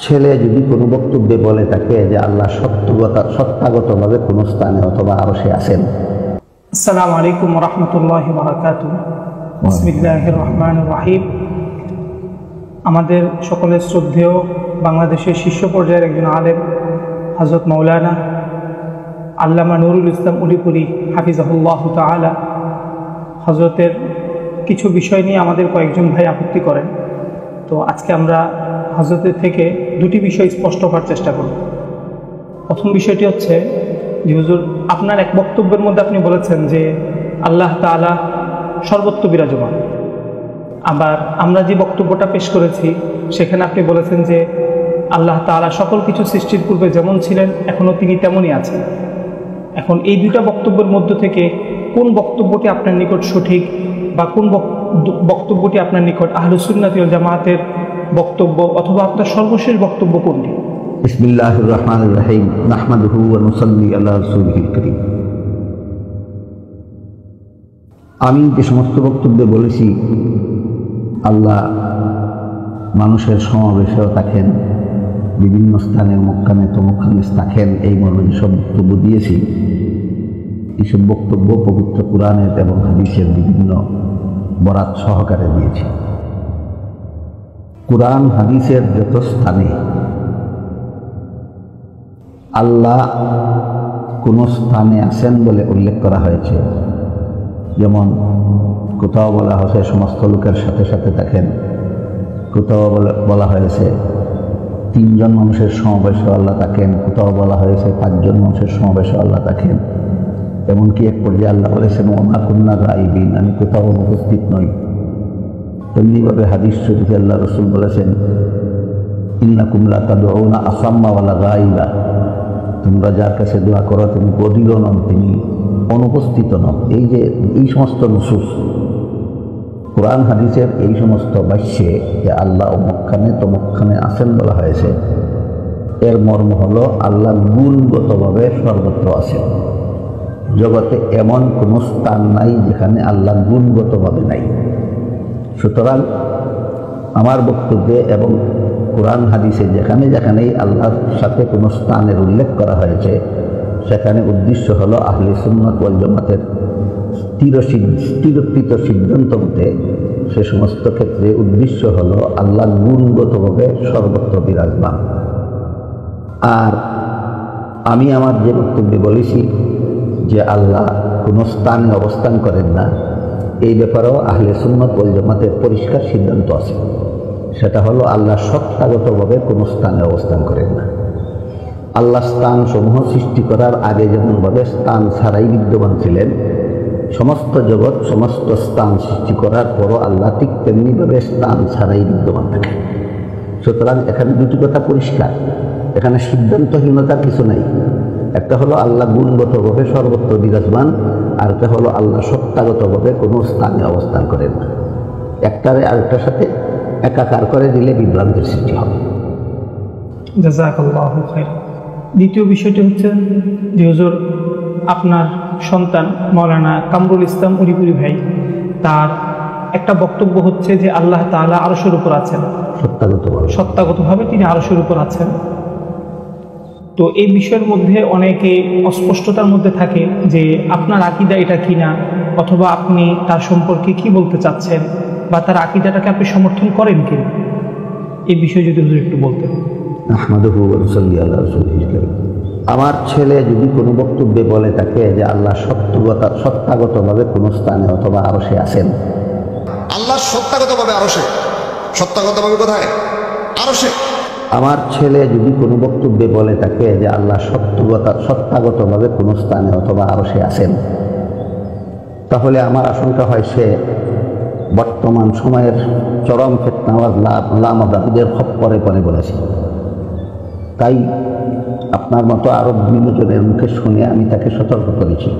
ছেলে যদি কোনো বক্তব্যে বলে থাকে যে আল্লাহ সত্তাগতভাবে কোনো স্থানে অথবা আরশে আছেন। আসসালামু আলাইকুম ওয়া রাহমাতুল্লাহি ওয়া বারাকাতুহু। বিসমিল্লাহির রহমানির রহিম। আমাদের সকলের শ্রদ্ধেয় বাংলাদেশের শীর্ষ পর্যায়ের একজন আলেম হযরত মাওলানা আল্লামা নুরুল ইসলাম উলিপুরি হাফিজাহুল্লাহ তাআলা হযরতের কিছু বিষয় নিয়ে আমাদের কয়েকজন ভাই আপত্তি করেন। তো আজকে আমরা হযরতের থেকে দুটি বিষয় স্পষ্ট করার চেষ্টা করব। প্রথম বিষয়টি হচ্ছে যে হুজুর, আপনার এক বক্তব্যের মধ্যে আপনি বলেছেন যে আল্লাহ তাআলা সর্বত্র বিরাজমান। আবার আমরা যে বক্তব্যটা পেশ করেছি সেখানে আপনি বলেছেন যে আল্লাহ তাআলা সকল কিছু সৃষ্টির পূর্বে যেমন ছিলেন এখনও তিনি তেমনই আছেন। এখন এই দুইটা বক্তব্যের মধ্য থেকে কোন বক্তব্যটি আপনার নিকট সঠিক বা কোন বক্তব্যটি আপনার নিকট আহলুস সুন্নাত ওয়াল জামাতের বক্তব্য অথবা আপনার সর্বশেষ বক্তব্য কোনটি? বিসমিল্লাহির রহমানির রহিম। নাহমাদুহু ওয়া নুসাল্লি আলা রাসূলিহিল কারীম। আমি যে সমস্ত বক্তব্যে বলেছি আল্লাহ মানুষের সমাবেশেও থাকেন, বিভিন্ন স্থানে মক্কানে তমক্কানে থাকেন, এই মর্মে যেসব বক্তব্য দিয়েছি, এইসব বক্তব্য পবিত্র কুরআনের এবং হাদিসের বিভিন্ন বরাত সহকারে দিয়েছি। কুরআন হাদিসের যত স্থানে আল্লাহ কোন স্থানে আছেন বলে উল্লেখ করা হয়েছে, যেমন কোথাও বলা হয়েছে সমস্ত লোকের সাথে সাথে থাকেন, কোথাও বলা হয়েছে 3 জন মানুষের সমাবেশে আল্লাহ থাকেন, কোথাও বলা হয়েছে 5 জন মানুষের সমাবেশে আল্লাহ থাকেন, এমনকি এক পর্যায়ে আল্লাহ বলেছেন ওমা কুন্না গায়বিন, আমি কোথাও অনুপস্থিত নই। তেমনিভাবে হাদিস শরীফে আল্লাহ রাসূল বলেছেন ইন্নাকুম লা তাদউনা আসাম্মা ওয়ালা গায়বা, তোমরা যার কাছে দোয়া করো তিনি বধির নন, তিনি অনুপস্থিত নন। এই যে এই সমস্ত নুসুস কোরআন হাদিসের এই সমস্ত বাক্যে যে আল্লাহ অমুকখানে তমুকখানে আছেন বলা হয়েছে, এর মর্ম হলো আল্লাহ গুণগতভাবে সর্বত্র আছেন। জগতে এমন কোনো স্থান নাই যেখানে আল্লাহ গুণগতভাবে নাই। সুতরাং আমার বক্তব্যে এবং কোরআন হাদিসে যেখানে যেখানেই আল্লাহর সাথে কোনো স্থানের উল্লেখ করা হয়েছে সেখানে উদ্দেশ্য হলো আহলে সুন্নাত ওয়াল জামাতের স্থিরকৃত সিদ্ধান্ত মতে সে সমস্ত ক্ষেত্রে উদ্দেশ্য হলো আল্লাহ গুণগতভাবে সর্বত্র বিরাজমান। আর আমি আমার যে বক্তব্যে বলেছি যে আল্লাহ কোনো স্থানে অবস্থান করেন না, এই ব্যাপারেও আহলে সুন্নাত ওয়াল জামাতের পরিষ্কার সিদ্ধান্ত আছে। সেটা হলো আল্লাহ সত্তাগতভাবে কোনো স্থানে অবস্থান করেন না। আল্লাহ স্থান সমূহ সৃষ্টি করার আগে যেমনভাবে স্থান ছাড়াই বিদ্যমান ছিলেন, সমস্ত জগৎ সমস্ত স্থান সৃষ্টি করার পরও আল্লাহ ঠিক তেমনিভাবে স্থান ছাড়াই বিদ্যমান থাকে। সুতরাং এখানে দুটি কথা পরিষ্কার, এখানে সিদ্ধান্তহীনতার কিছু নাই। একটা হলো আল্লাহ গুণগতভাবে সর্বত্র বিরাজমান, আর একটা হলো আল্লাহ সত্তাগতভাবে কোনো স্থানে অবস্থান করেন না। একটারে আরেকটার সাথে একাকার করে দিলে বিভ্রান্তির সৃষ্টি হবে। জাযাকাল্লাহু খাইরান। দ্বিতীয় বিষয়টি হচ্ছে যে হুজুর, আপনার সন্তান মাওলানা কামরুল ইসলাম উলিপুরি ভাই, তার একটা বক্তব্য হচ্ছে যে আল্লাহ তাআলা আরশের উপর আছেন, সত্তাগতভাবে তিনি আরশের উপর আছেন। তো এই বিষয়ের মধ্যে অনেকে অস্পষ্টতার মধ্যে থাকে যে আপনার আকীদা এটা কিনা, অথবা আপনি তার সম্পর্কে কি বলতে চাচ্ছেন, বা তার আকীদাটাকে আপনি সমর্থন করেন কিনা, এই বিষয়ে যদি হুজুর একটু বলতেন। আহমাদুহু ওয়া নুসাল্লি আলা রাসূলিহিল কারীম। আমার ছেলে যদি কোনো বক্তব্যে বলে থাকে যে আল্লাহ সত্তাগতভাবে কোনো স্থানে অথবা আরশে আছেন। আল্লাহ সত্তাগতভাবে আরশে, সত্তাগতভাবে কোথায়? আরশে। আমার ছেলে যদি কোনো বক্তব্যে বলে থাকে যে আল্লাহ সত্তাগতভাবে কোনো স্থানে অথবা আরশে আছেন, তাহলে আমার আশঙ্কা হয় সে বর্তমান সময়ের চরম ফিতনাওয়াজ লামাদাবিদের খপ্পরে পড়ে বলেছে। তাই আপনার মতো আরো বিভিন্ন জনের মুখে শুনে আমি তাকে সতর্ক করেছি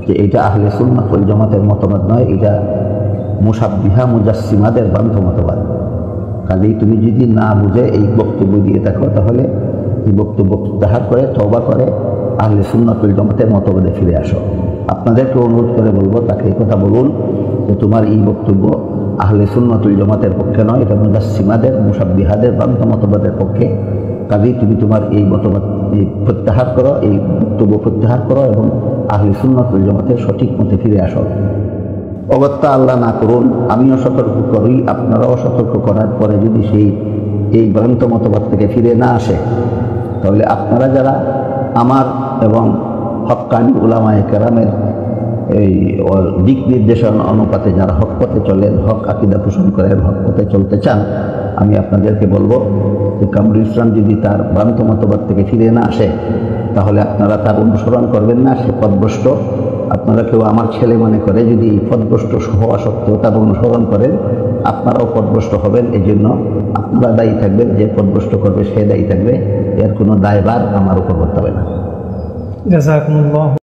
যে এটা আহলে সুন্নাত ওয়াল জামাতের মতবাদ নয়, এটা মুশাব্বিহা মুজাসসিমাদের ভ্রান্ত মতবাদ। কাজেই তুমি যদি না বুঝে এই বক্তব্য দিয়ে থাকো, তাহলে এই বক্তব্য প্রত্যাহার করে তওবা করে আহলে সুন্নাত ওয়াল জামাতের মতবাদে ফিরে আসো। আপনাদেরকে অনুরোধ করে বলবো, তাকে এই কথা বলুন যে তোমার এই বক্তব্য আহলে সুন্নাতুল জামাতের পক্ষে নয়, এটা মুজাসসিমাদের, মুশাব্বিহাদের, ভ্রান্ত মতবাদের পক্ষে। কাজেই তুমি তোমার এই মতবাদ প্রত্যাহার করো, এই বক্তব্য প্রত্যাহার করো এবং আহলে সুন্নাতুল জামাতের সঠিক মতে ফিরে আসো। অগত্যা আল্লাহ না করুন, আমিও সতর্ক করি, আপনারাও সতর্ক করার পরে যদি এই ভ্রান্ত মতবাদ থেকে ফিরে না আসে, তাহলে আপনারা যারা আমার এবং হক্কানি উলামায়ে কেরামের এই দিক নির্দেশনা অনুপাতে যারা হক পথে চলেন, হক আকীদা পোষণ করেন, হক পথে চলতে চান, আমি আপনাদেরকে বলবো যে কামরুল ইসলাম যদি তার ভ্রান্ত মতবাদ থেকে ফিরে না আসে, তাহলে আপনারা তার অনুসরণ করবেন না, সে পথভ্রষ্ট। আপনারা কেউ আমার ছেলে মনে করে যদি এই পথভ্রষ্ট হওয়া সত্ত্বেও তার অনুসরণ করেন, আপনারাও পথভ্রষ্ট হবেন। এই জন্য আপনারা দায়ী থাকবেন, যে পথভ্রষ্ট করবে সে দায়ী থাকবে, এর কোনো দায়ভার আমার উপর করতে হবে না। জাযাকুমুল্লাহ।